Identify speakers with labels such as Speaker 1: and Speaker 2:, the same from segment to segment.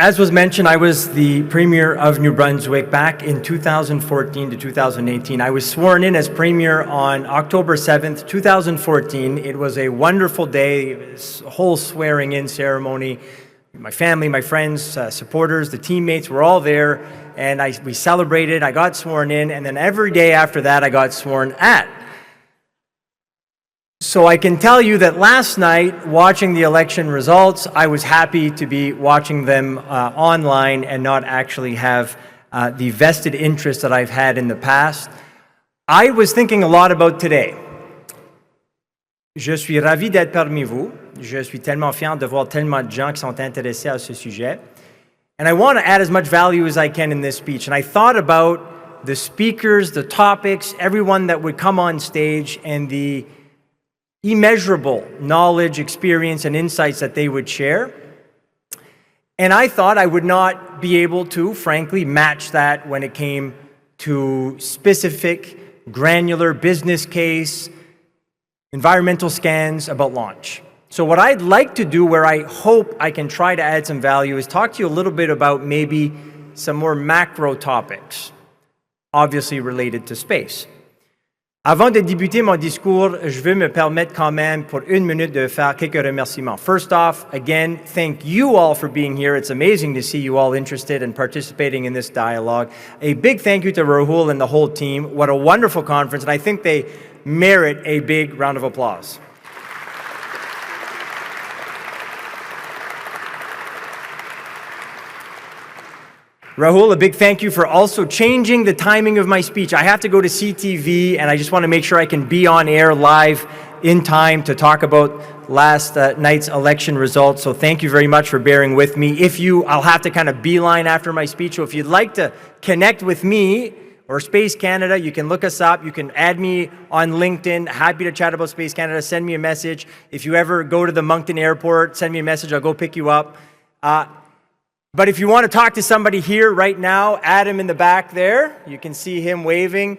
Speaker 1: As was mentioned, I was the Premier of New Brunswick back in 2014 to 2018. I was sworn in as Premier on October 7th, 2014. It was a wonderful day. It was a whole swearing-in ceremony. My family, my friends, supporters, the teammates were all there, and we celebrated. I got sworn in, and then every day after that, I got sworn at. So I can tell you that last night, watching the election results, I was happy to be watching them online and not actually have the vested interest that I've had in the past. I was thinking a lot about today. Je suis ravi d'être parmi vous. Je suis tellement fier de voir tellement de gens qui sont intéressés à ce sujet. And I want to add as much value as I can in this speech. And I thought about the speakers, the topics, everyone that would come on stage, and the immeasurable knowledge, experience, and insights that they would share. And I thought I would not be able to, frankly, match that when it came to specific, granular business case, environmental scans about launch. So what I'd like to do, where I hope I can try to add some value, is talk to you a little bit about maybe some more macro topics, obviously related to space. Avant de débuter mon discours, je veux me permettre quand même pour une minute de faire quelques remerciements. First off, again, thank you all for being here. It's amazing to see you all interested and participating in this dialogue. A big thank you to Rahul and the whole team. What a wonderful conference, and I think they merit a big round of applause. Rahul, a big thank you for also changing the timing of my speech. I have to go to CTV, and I just want to make sure I can be on air live in time to talk about last night's election results. So thank you very much for bearing with me. I'll have to kind of beeline after my speech. So if you'd like to connect with me or Space Canada, you can look us up. You can add me on LinkedIn. Happy to chat about Space Canada. Send me a message. If you ever go to the Moncton Airport, send me a message. I'll go pick you up. But if you want to talk to somebody here right now, Adam in the back there, you can see him waving.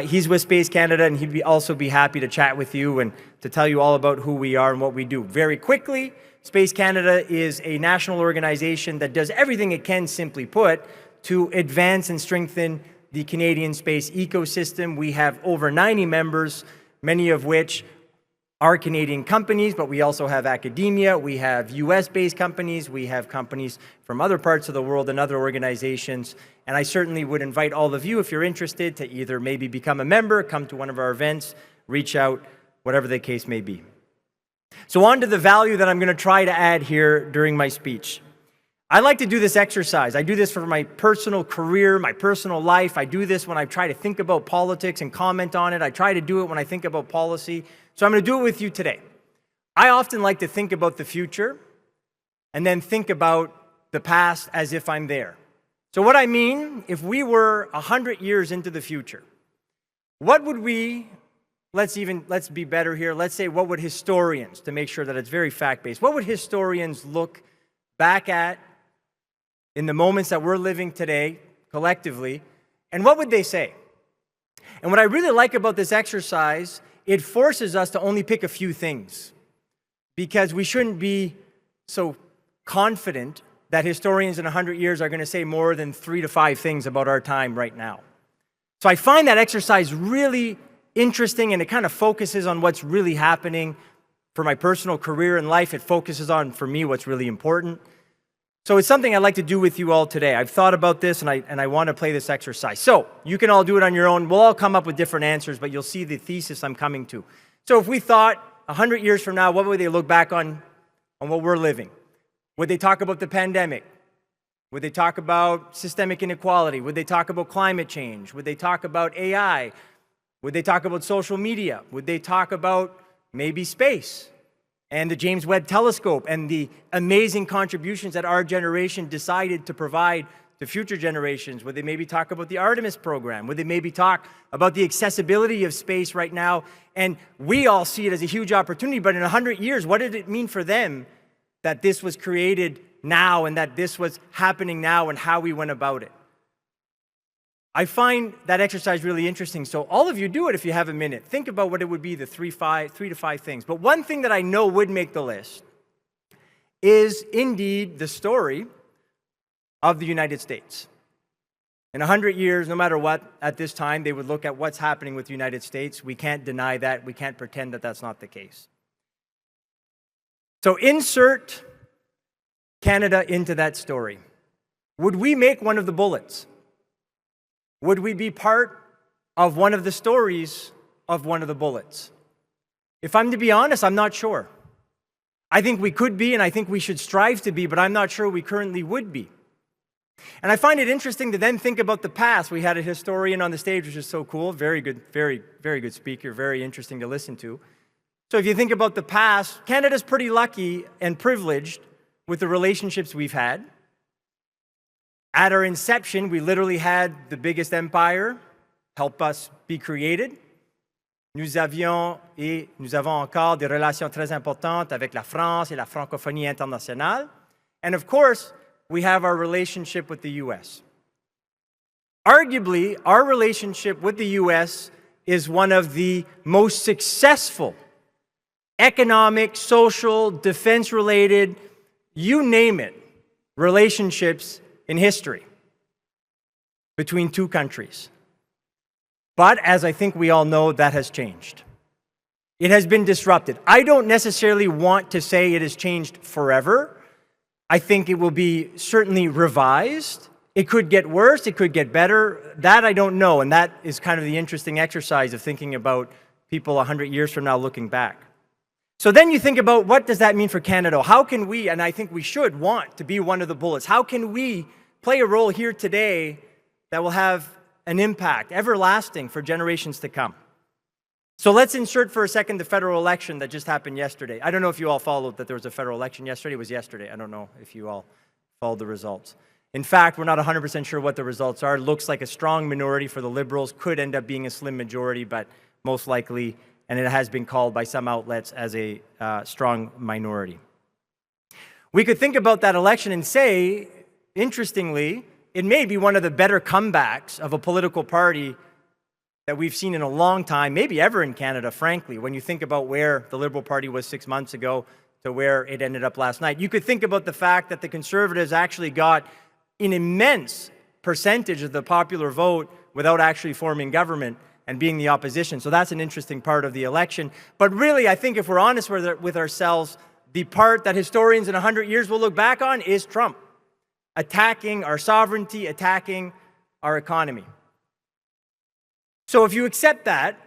Speaker 1: He's with Space Canada, and he'd also be happy to chat with you and to tell you all about who we are and what we do. Very quickly, Space Canada is a national organization that does everything it can, simply put, to advance and strengthen the Canadian space ecosystem. We have over 90 members, many of which are Canadian companies, but we also have academia, we have US-based companies, we have companies from other parts of the world and other organizations. And I certainly would invite all of you, if you're interested, to either maybe become a member, come to one of our events, reach out, whatever the case may be. So on to the value that I'm going to try to add here during my speech. I like to do this exercise. I do this for my personal career, my personal life. I do this when I try to think about politics and comment on it. I try to do it when I think about policy. So I'm going to do it with you today. I often like to think about the future and then think about the past as if I'm there. So what I mean, if we were 100 years into the future, what would let's be better here, let's say what would historians, to make sure that it's very fact-based, what would historians look back at in the moments that we're living today, collectively, and what would they say? And what I really like about this exercise, it forces us to only pick a few things, because we shouldn't be so confident that historians in 100 years are going to say more than 3 to 5 things about our time right now. So I find that exercise really interesting, and it kind of focuses on what's really happening for my personal career and life. It focuses on, for me, what's really important. So it's something I'd like to do with you all today. I've thought about this, and I want to play this exercise. So you can all do it on your own. We'll all come up with different answers, but you'll see the thesis I'm coming to. So if we thought 100 years from now, what would they look back on what we're living? Would they talk about the pandemic? Would they talk about systemic inequality? Would they talk about climate change? Would they talk about AI? Would they talk about social media? Would they talk about maybe space and the James Webb Telescope and the amazing contributions that our generation decided to provide to future generations? Would they maybe talk about the Artemis program? Would they maybe talk about the accessibility of space right now? And we all see it as a huge opportunity, but in 100 years, what did it mean for them that this was created now and that this was happening now and how we went about it? I find that exercise really interesting. So all of you do it if you have a minute. Think about what it would be, the 3 to 5 things. But one thing that I know would make the list is indeed the story of the United States. In 100 years, no matter what, at this time, they would look at what's happening with the United States. We can't deny that. We can't pretend that that's not the case. So insert Canada into that story. Would we make one of the bullets? Would we be part of one of the stories of one of the bullets? If I'm to be honest, I'm not sure. I think we could be, and I think we should strive to be, but I'm not sure we currently would be. And I find it interesting to then think about the past. We had a historian on the stage, which is so cool. Very good, very good speaker, very interesting to listen to. So if you think about the past, Canada's pretty lucky and privileged with the relationships we've had. At our inception, we literally had the biggest empire help us be created. Nous avions et nous avons encore des relations très importantes avec la France et la francophonie internationale. And of course, we have our relationship with the US. Arguably, our relationship with the US is one of the most successful economic, social, defense-related, you name it, relationships in history between two countries. But as I think we all know, that has changed. It has been disrupted. I don't necessarily want to say it has changed forever. I think it will be certainly revised. It could get worse, it could get better. That I don't know, and that is kind of the interesting exercise of thinking about people 100 years from now looking back. So then you think about, what does that mean for Canada? How can we, and I think we should want to be one of the bullets, how can we play a role here today that will have an impact, everlasting, for generations to come? So let's insert for a second the federal election that just happened yesterday. I don't know if you all followed that there was a federal election yesterday. It was yesterday. I don't know if you all followed the results. In fact, we're not 100% sure what the results are. It looks like a strong minority for the Liberals, could end up being a slim majority, but most likely, and it has been called by some outlets as a strong minority. We could think about that election and say, interestingly, it may be one of the better comebacks of a political party that we've seen in a long time, maybe ever in Canada, frankly, when you think about where the Liberal Party was 6 months ago to where it ended up last night. You could think about the fact that the Conservatives actually got an immense percentage of the popular vote without actually forming government and being the opposition. So that's an interesting part of the election. But really, I think if we're honest with ourselves, the part that historians in 100 years will look back on is Trump attacking our sovereignty, attacking our economy. So if you accept that,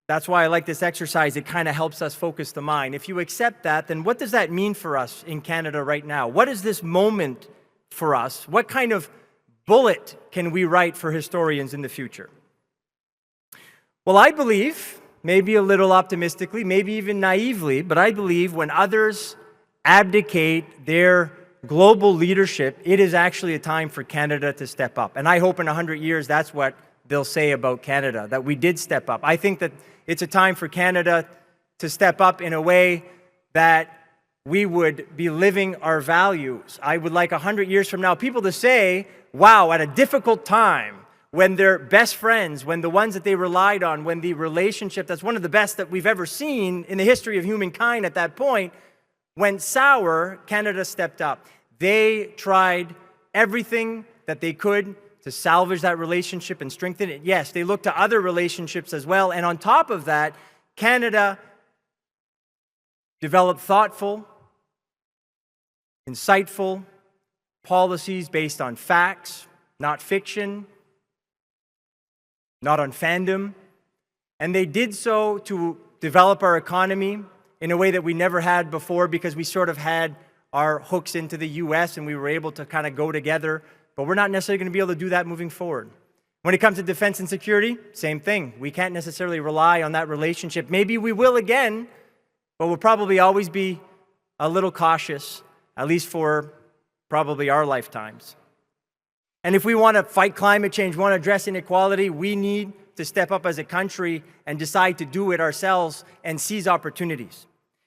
Speaker 1: that's why I like this exercise. It kind of helps us focus the mind. If you accept that, then what does that mean for us in Canada right now? What is this moment for us? What kind of bullet can we write for historians in the future? Well, I believe, maybe a little optimistically, maybe even naively, but I believe when others abdicate their global leadership, it is actually a time for Canada to step up. And I hope in 100 years that's what they'll say about Canada, that we did step up. I think that it's a time for Canada to step up in a way that we would be living our values. I would like 100 years from now people to say, wow, at a difficult time, when their best friends, when the ones that they relied on, when the relationship that's one of the best that we've ever seen in the history of humankind at that point went sour, Canada stepped up. They tried everything that they could to salvage that relationship and strengthen it. Yes, they looked to other relationships as well. And on top of that, Canada developed thoughtful, insightful policies based on facts, not fiction, not on fandom. And they did so to develop our economy in a way that we never had before, because we sort of had our hooks into the US and we were able to kind of go together. But we're not necessarily going to be able to do that moving forward. When it comes to defense and security, same thing. We can't necessarily rely on that relationship. Maybe we will again, but we'll probably always be a little cautious, at least for probably our lifetimes. And if we want to fight climate change, want to address inequality, we need to step up as a country and decide to do it ourselves and seize opportunities.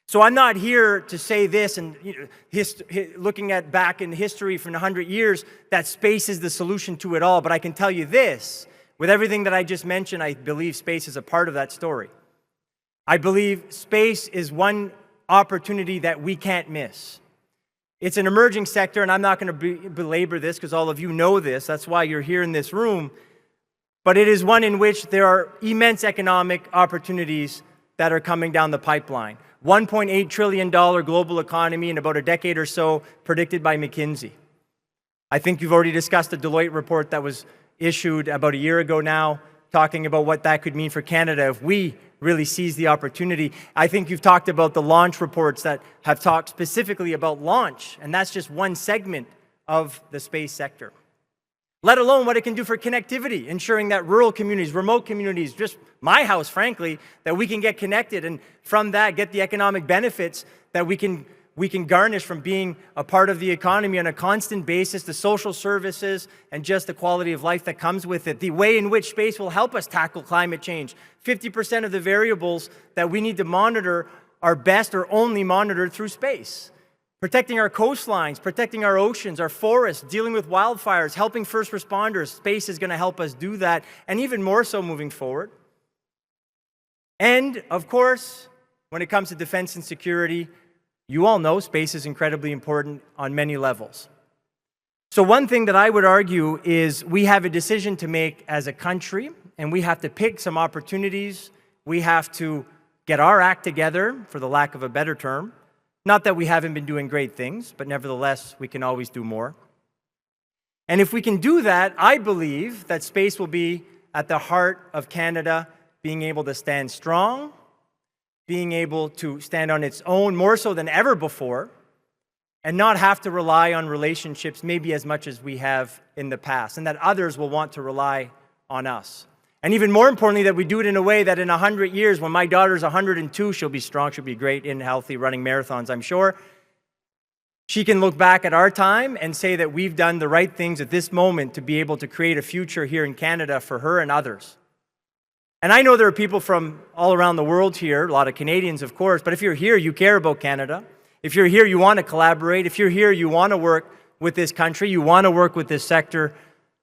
Speaker 1: So I'm not here to say this, and looking at back in history from 100 years, that space is the solution to it all. But I can tell you this, with everything that I just mentioned, I believe space is a part of that story. I believe space is one opportunity that we can't miss. It's an emerging sector, and I'm not going to belabor this because all of you know this. That's why you're here in this room. But it is one in which there are immense economic opportunities that are coming down the pipeline. $1.8 trillion global economy in about a decade or so, predicted by McKinsey. I think you've already discussed the Deloitte report that was issued about a year ago now, talking about what that could mean for Canada if we really seize the opportunity. I think you've talked about the launch reports that have talked specifically about launch, and that's just one segment of the space sector. Let alone what it can do for connectivity, ensuring that rural communities, remote communities, just my house, frankly, that we can get connected and from that get the economic benefits that we can garnish from being a part of the economy on a constant basis, the social services and just the quality of life that comes with it. The way in which space will help us tackle climate change. 50% of the variables that we need to monitor are best or only monitored through space. Protecting our coastlines, protecting our oceans, our forests, dealing with wildfires, helping first responders. Space is going to help us do that, and even more so moving forward. And, of course, when it comes to defense and security, you all know space is incredibly important on many levels. So one thing that I would argue is we have a decision to make as a country, and we have to pick some opportunities. We have to get our act together, for the lack of a better term. Not that we haven't been doing great things, but nevertheless, we can always do more. And if we can do that, I believe that space will be at the heart of Canada being able to stand strong, being able to stand on its own more so than ever before, and not have to rely on relationships maybe as much as we have in the past, and that others will want to rely on us. And even more importantly, that we do it in a way that in 100 years, when my daughter's 102, she'll be strong, she'll be great and healthy, running marathons, I'm sure. She can look back at our time and say that we've done the right things at this moment to be able to create a future here in Canada for her and others. And I know there are people from all around the world here, a lot of Canadians, of course, but if you're here, you care about Canada. If you're here, you want to collaborate. If you're here, you want to work with this country, you want to work with this sector,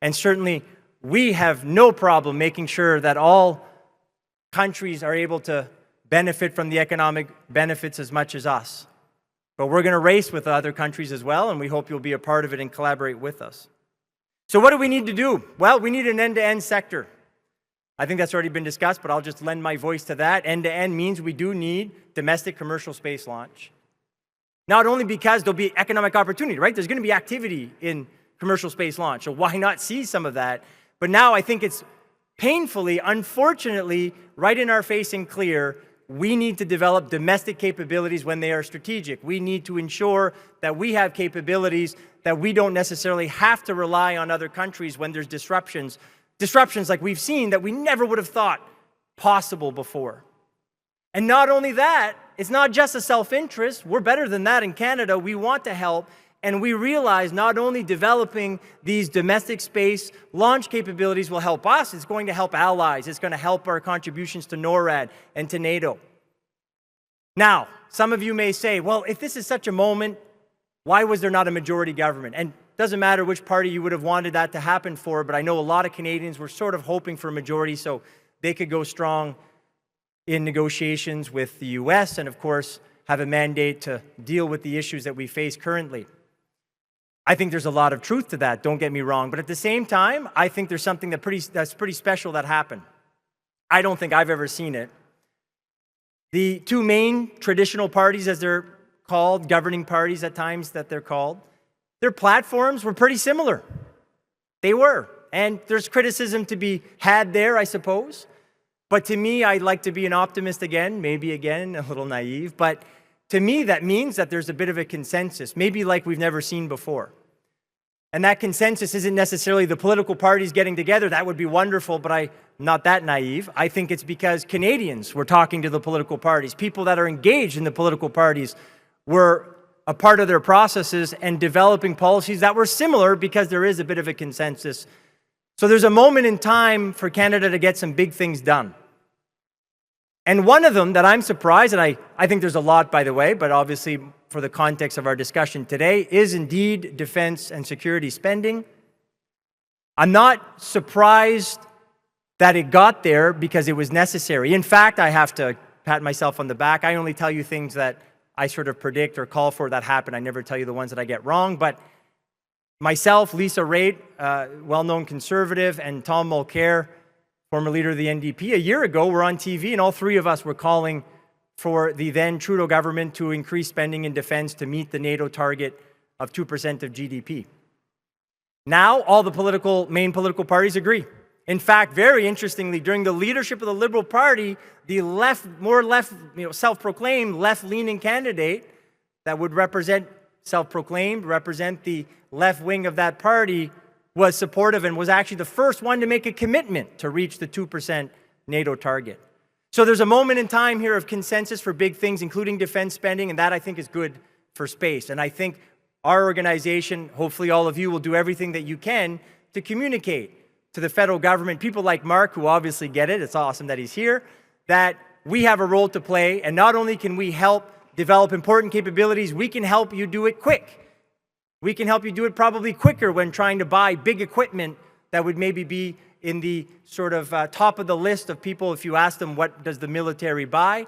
Speaker 1: and certainly we have no problem making sure that all countries are able to benefit from the economic benefits as much as us. But we're going to race with other countries as well, and we hope you'll be a part of it and collaborate with us. So what do we need to do? Well, we need an end-to-end sector. I think that's already been discussed, but I'll just lend my voice to that. End-to-end means we do need domestic commercial space launch. Not only because there'll be economic opportunity, right? There's going to be activity in commercial space launch, so why not seize some of that? But now I think it's painfully, unfortunately, right in our face and clear, we need to develop domestic capabilities when they are strategic. We need to ensure that we have capabilities that we don't necessarily have to rely on other countries when there's disruptions. Disruptions like we've seen that we never would have thought possible before. And not only that, it's not just a self-interest. We're better than that in Canada. We want to help. And we realize not only developing these domestic space launch capabilities will help us, it's going to help allies. It's going to help our contributions to NORAD and to NATO. Now, some of you may say, well, if this is such a moment, why was there not a majority government? And it doesn't matter which party you would have wanted that to happen for, but I know a lot of Canadians were sort of hoping for a majority so they could go strong in negotiations with the US and, of course, have a mandate to deal with the issues that we face currently. I think there's a lot of truth to that, don't get me wrong. But at the same time, I think there's something that's pretty special that happened. I don't think I've ever seen it. The two main traditional parties, as they're called, governing parties at times that they're called, their platforms were pretty similar. They were. And there's criticism to be had there, I suppose. But to me, I'd like to be an optimist again, maybe again, a little naive, but to me, that means that there's a bit of a consensus, maybe like we've never seen before. And that consensus isn't necessarily the political parties getting together. That would be wonderful, but I'm not that naive. I think it's because Canadians were talking to the political parties. People that are engaged in the political parties were a part of their processes and developing policies that were similar because there is a bit of a consensus. So there's a moment in time for Canada to get some big things done. And one of them that I'm surprised, and I think there's a lot, by the way, but obviously for the context of our discussion today, is indeed defense and security spending. I'm not surprised that it got there because it was necessary. In fact, I have to pat myself on the back. I only tell you things that I sort of predict or call for that happen. I never tell you the ones that I get wrong, but myself, Lisa Raitt, well-known conservative, and Tom Mulcair, former leader of the NDP, a year ago were on TV, and all three of us were calling for the then Trudeau government to increase spending in defense to meet the NATO target of 2% of GDP. Now, all the main political parties agree. In fact, very interestingly, during the leadership of the Liberal Party, the self-proclaimed left-leaning candidate that would represent the left wing of that party was supportive and was actually the first one to make a commitment to reach the 2% NATO target. So there's a moment in time here of consensus for big things, including defense spending, and that I think is good for space. And I think our organization, hopefully all of you, will do everything that you can to communicate to the federal government, people like Mark, who obviously get it, it's awesome that he's here, that we have a role to play, and not only can we help develop important capabilities, we can help you do it quick. We can help you do it probably quicker when trying to buy big equipment that would maybe be in the sort of top of the list of people if you ask them what does the military buy.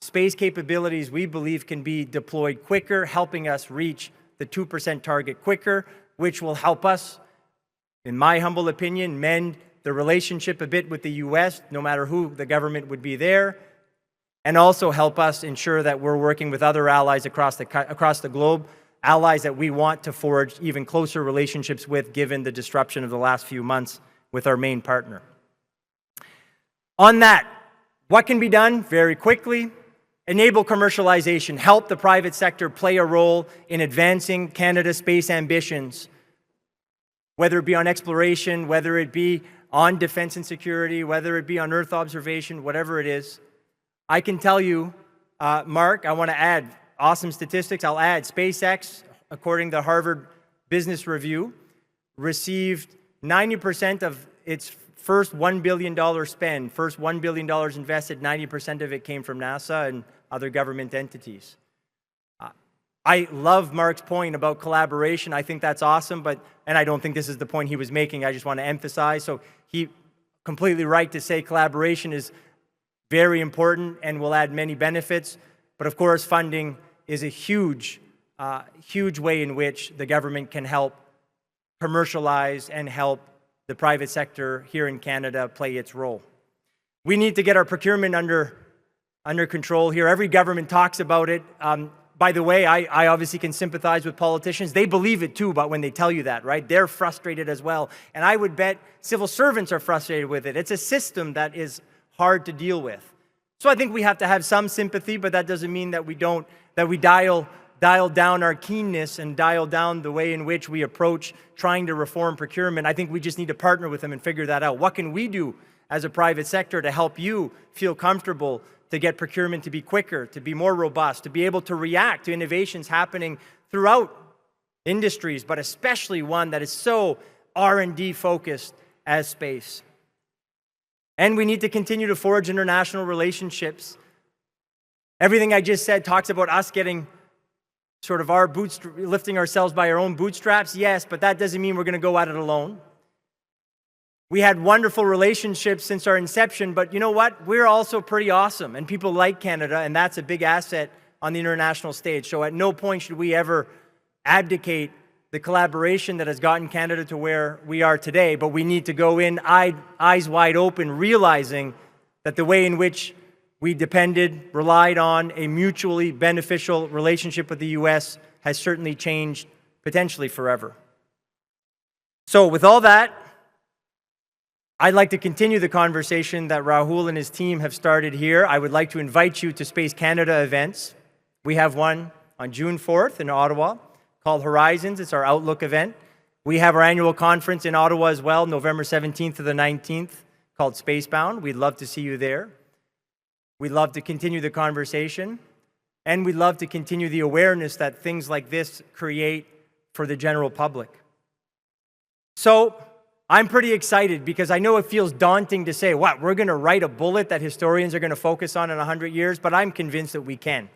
Speaker 1: Space capabilities, we believe, can be deployed quicker, helping us reach the 2% target quicker, which will help us, in my humble opinion, mend the relationship a bit with the U.S., no matter who the government would be there, and also help us ensure that we're working with other allies across the globe, allies that we want to forge even closer relationships with, given the disruption of the last few months with our main partner. On that, what can be done very quickly? Enable commercialization, help the private sector play a role in advancing Canada's space ambitions, whether it be on exploration, whether it be on defense and security, whether it be on Earth observation, whatever it is. I can tell you, Mark, I want to add awesome statistics. I'll add SpaceX, according to Harvard Business Review, received 90% of its first $1 billion spend, first $1 billion invested, 90% of it came from NASA and other government entities. I love Mark's point about collaboration. I think that's awesome, and I don't think this is the point he was making. I just want to emphasize. So he completely right to say collaboration is very important and will add many benefits. But of course, funding is a huge way in which the government can help commercialize and help the private sector here in Canada play its role. We need to get our procurement under control here. Every government talks about it. By the way, I obviously can sympathize with politicians. They believe it too, but when they tell you that, right? They're frustrated as well. And I would bet civil servants are frustrated with it. It's a system that is hard to deal with. So I think we have to have some sympathy, but that doesn't mean that we dial down our keenness and dial down the way in which we approach trying to reform procurement. I think we just need to partner with them and figure that out. What can we do as a private sector to help you feel comfortable to get procurement to be quicker, to be more robust, to be able to react to innovations happening throughout industries, but especially one that is so R&D focused as space. And we need to continue to forge international relationships. Everything I just said talks about us getting sort of lifting ourselves by our own bootstraps, yes, but that doesn't mean we're going to go at it alone. We had wonderful relationships since our inception, but you know what? We're also pretty awesome, and people like Canada, and that's a big asset on the international stage. So at no point should we ever abdicate the collaboration that has gotten Canada to where we are today, but we need to go in eyes wide open, realizing that the way in which we relied on a mutually beneficial relationship with the U.S. has certainly changed potentially forever. So with all that, I'd like to continue the conversation that Rahul and his team have started here. I would like to invite you to Space Canada events. We have one on June 4th in Ottawa called Horizons. It's our Outlook event. We have our annual conference in Ottawa as well, November 17th to the 19th, called Spacebound. We'd love to see you there. We'd love to continue the conversation, and we'd love to continue the awareness that things like this create for the general public. So I'm pretty excited because I know it feels daunting to say, what, we're going to write a bullet that historians are going to focus on in 100 years, but I'm convinced that we can.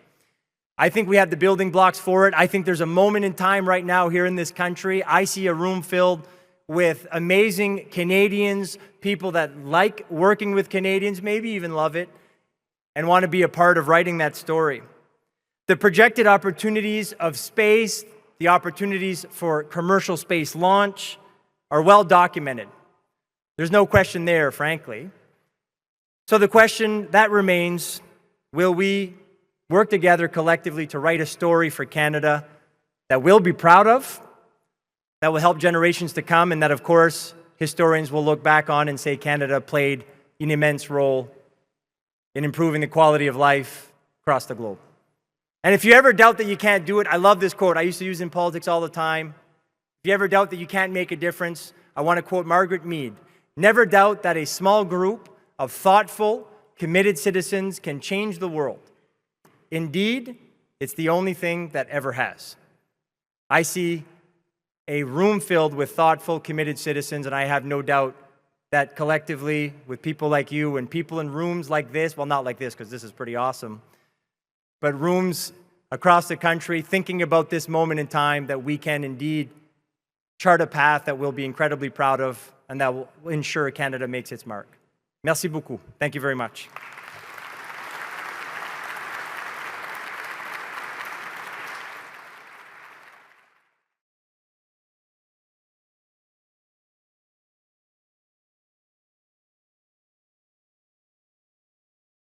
Speaker 1: I think we have the building blocks for it. I think there's a moment in time right now here in this country. I see a room filled with amazing Canadians, people that like working with Canadians, maybe even love it, and want to be a part of writing that story. The projected opportunities of space, the opportunities for commercial space launch are well documented. There's no question there, frankly. So the question that remains, will we work together collectively to write a story for Canada that we'll be proud of, that will help generations to come, and that, of course, historians will look back on and say Canada played an immense role in improving the quality of life across the globe. And if you ever doubt that you can't do it, I love this quote. I used to use it in politics all the time. If you ever doubt that you can't make a difference, I want to quote Margaret Mead. Never doubt that a small group of thoughtful, committed citizens can change the world. Indeed, it's the only thing that ever has. I see a room filled with thoughtful, committed citizens, and I have no doubt that collectively, with people like you and people in rooms like this, well, not like this, because this is pretty awesome, but rooms across the country thinking about this moment in time, that we can indeed chart a path that we'll be incredibly proud of and that will ensure Canada makes its mark. Merci beaucoup. Thank you very much.